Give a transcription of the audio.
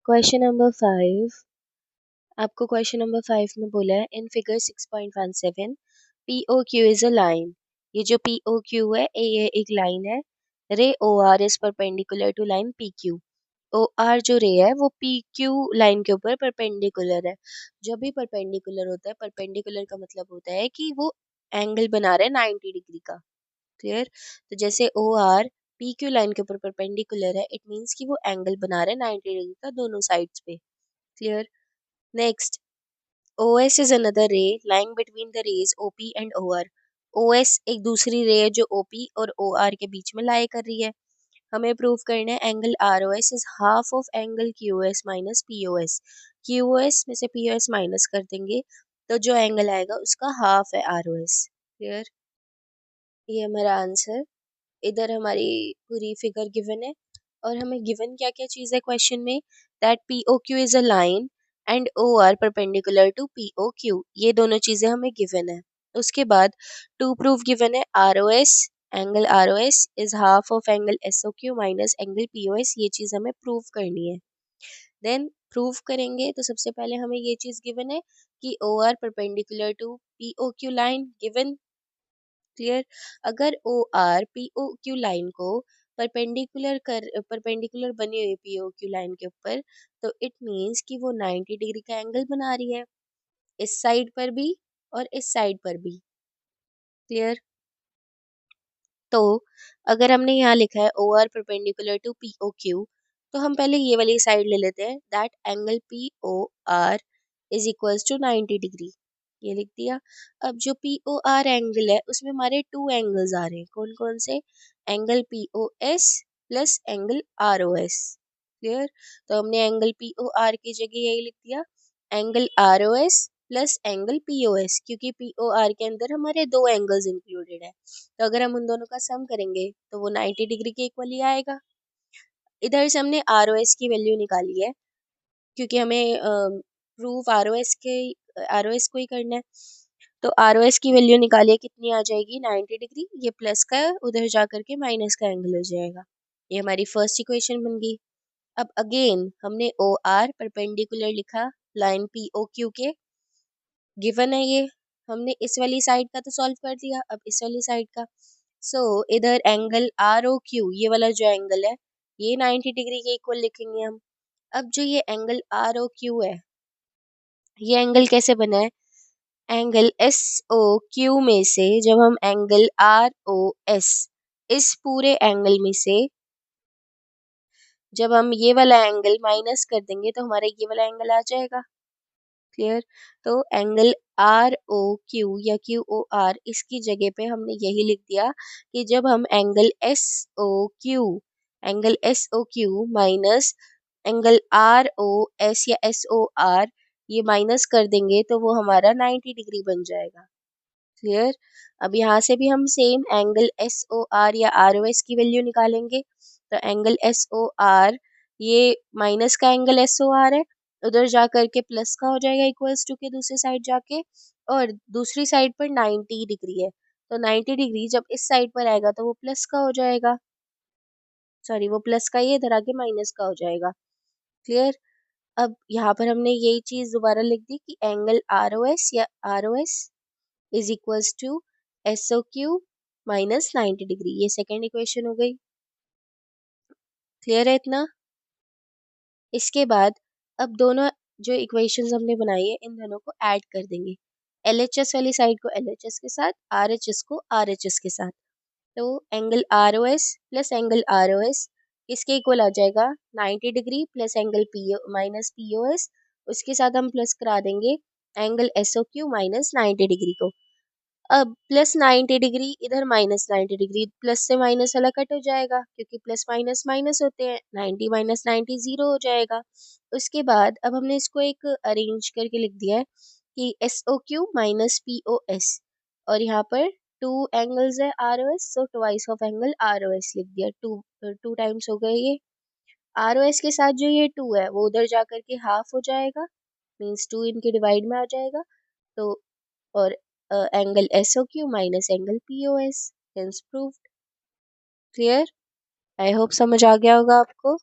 Question number 5। आपको question number 5 में बोला है in figure 6.17 P O Q is a line. ये जो पी ओ क्यू है ये एक लाइन है। Ray O R is perpendicular to line P Q. O R जो रे है वो पी क्यू लाइन के ऊपर परपेंडिकुलर है। जब भी परपेंडिकुलर होता है, परपेंडिकुलर का मतलब होता है कि वो एंगल बना रहे हैं 90 डिग्री का। क्लियर। तो जैसे O R P Q line के ऊपर परपेंडिकुलर है, इट मीन्स कि वो एंगल बना रहे हैं 90 डिग्री का दोनों साइड्स पे। Clear. Next, OS is another ray lying between the rays OP and OR. OS एक दूसरी रे है जो OP और OR के बीच में लाई कर रही है। हमें प्रूव करना है angle ROS is half of angle QOS minus POS। QOS में से POS माइनस कर देंगे तो जो एंगल आएगा उसका हाफ है ROS। क्लियर। ये हमारा आंसर। इधर हमारी पूरी फिगर गिवन है और हमें गिवन क्या क्या चीज़ है क्वेश्चन में, that P O Q is a line and O R perpendicular to P O Q. ये दोनों चीज़ें हमें गिवन है। उसके बाद टू प्रूफ गिवन है R O S, angle R O S is half of angle S O Q minus angle P O S. ये चीज़ हमें प्रूव करनी है। देन प्रूव करेंगे तो सबसे पहले हमें ये चीज़ गिवन है कि O R perpendicular to P O Q line given. Clear. अगर O R P O Q line को परपेंडिकुलर बनी हुई पी ओ क्यू लाइन के ऊपर, तो इट मीन्स कि वो 90 डिग्री का एंगल बना रही है, इस साइड पर भी और इस साइड पर भी। क्लियर। तो अगर हमने यहाँ लिखा है O R perpendicular to P O Q, तो हम पहले ये वाली साइड ले लेते हैं, that angle P O R is equals to 90 degree. ये लिख दिया। अब जो पी ओ आर एंगल है उसमें हमारे टू एंगल्स आ रहे हैं, कौन कौन से, angle P O S plus angle R O S. Clear. तो हमने एंगल पी ओ आर की जगह यही लिख दिया, angle R O S plus angle P O S, क्योंकि पी ओ आर के अंदर हमारे दो एंगल्स इंक्लूडेड है। तो अगर हम उन दोनों का सम करेंगे तो वो 90 डिग्री के इक्वल ही आएगा। इधर से हमने आर ओ एस की वैल्यू निकाली है, क्योंकि हमें प्रूफ आर ओ एस के आर ओ एस को ही करना है। तो आर ओ एस की वैल्यू निकालिए, कितनी आ जाएगी 90 डिग्री। ये प्लस का उधर जा करके माइनस का एंगल हो जाएगा। ये हमारी फर्स्ट इक्वेशन बन गई। अब अगेन हमने ओ आर परपेंडिकुलर लिखा लाइन पी ओ क्यू के, गिवन है ये। हमने इस वाली साइड का तो सॉल्व कर दिया, अब इस वाली साइड का। सो इधर एंगल आर ओ क्यू, ये वाला जो एंगल है ये 90 डिग्री के इक्वल लिखेंगे हम। अब जो ये एंगल आर ओ क्यू है, ये एंगल कैसे बना है, एंगल एस ओ क्यू में से जब हम एंगल आर ओ एस, इस पूरे एंगल में से जब हम ये वाला एंगल माइनस कर देंगे तो हमारा ये वाला एंगल आ जाएगा। क्लियर। तो एंगल आर ओ क्यू या क्यू ओ आर, इसकी जगह पे हमने यही लिख दिया कि जब हम angle S O Q minus angle R O S या एस ओ आर, ये माइनस कर देंगे तो वो हमारा 90 डिग्री बन जाएगा। क्लियर। अब यहाँ से भी हम same angle S O R या आर ओ एस की वैल्यू निकालेंगे। तो एंगल एस ओ आर, ये माइनस का एंगल एस ओ आर है, उधर जा करके प्लस का हो जाएगा इक्वल्स टू के दूसरी साइड जाके, और दूसरी साइड पर 90 डिग्री है, तो 90 डिग्री जब इस साइड पर आएगा तो वो प्लस का हो जाएगा, सॉरी वो प्लस का ही इधर आके माइनस का हो जाएगा। क्लियर। अब यहाँ पर हमने यही चीज दोबारा लिख दी कि एंगल आर ओ एस या R O S is equals to S O Q minus 90 degree. ये सेकेंड इक्वेशन हो गई। क्लियर है इतना। इसके बाद अब दोनों जो इक्वेशंस हमने बनाई है इन दोनों को ऐड कर देंगे, LHS वाली साइड को LHS के साथ, RHS को RHS के साथ। तो angle ROS plus angle ROS इसके इक्वल आ जाएगा 90 degree plus angle PO minus POS, उसके साथ हम प्लस करा देंगे एंगल SOQ माइनस 90 डिग्री को। अब प्लस 90 डिग्री इधर माइनस 90 डिग्री, प्लस से माइनस वाला कट हो जाएगा क्योंकि प्लस माइनस माइनस होते हैं, 90 माइनस 90 जीरो हो जाएगा। उसके बाद अब हमने इसको एक अरेंज करके लिख दिया है कि S O Q minus P O S, और यहाँ पर टू एंगल्स है R O S, so twice of angle R O S लिख दिया। टू टाइम्स हो गए ये। आर ओ एस के साथ जो ये टू है वो उधर जा करके हाफ हो जाएगा, मीन्स टू इनके डिवाइड में आ जाएगा। तो और angle S O Q minus angle P O S, hence proved. Clear. I hope समझ आ गया होगा आपको।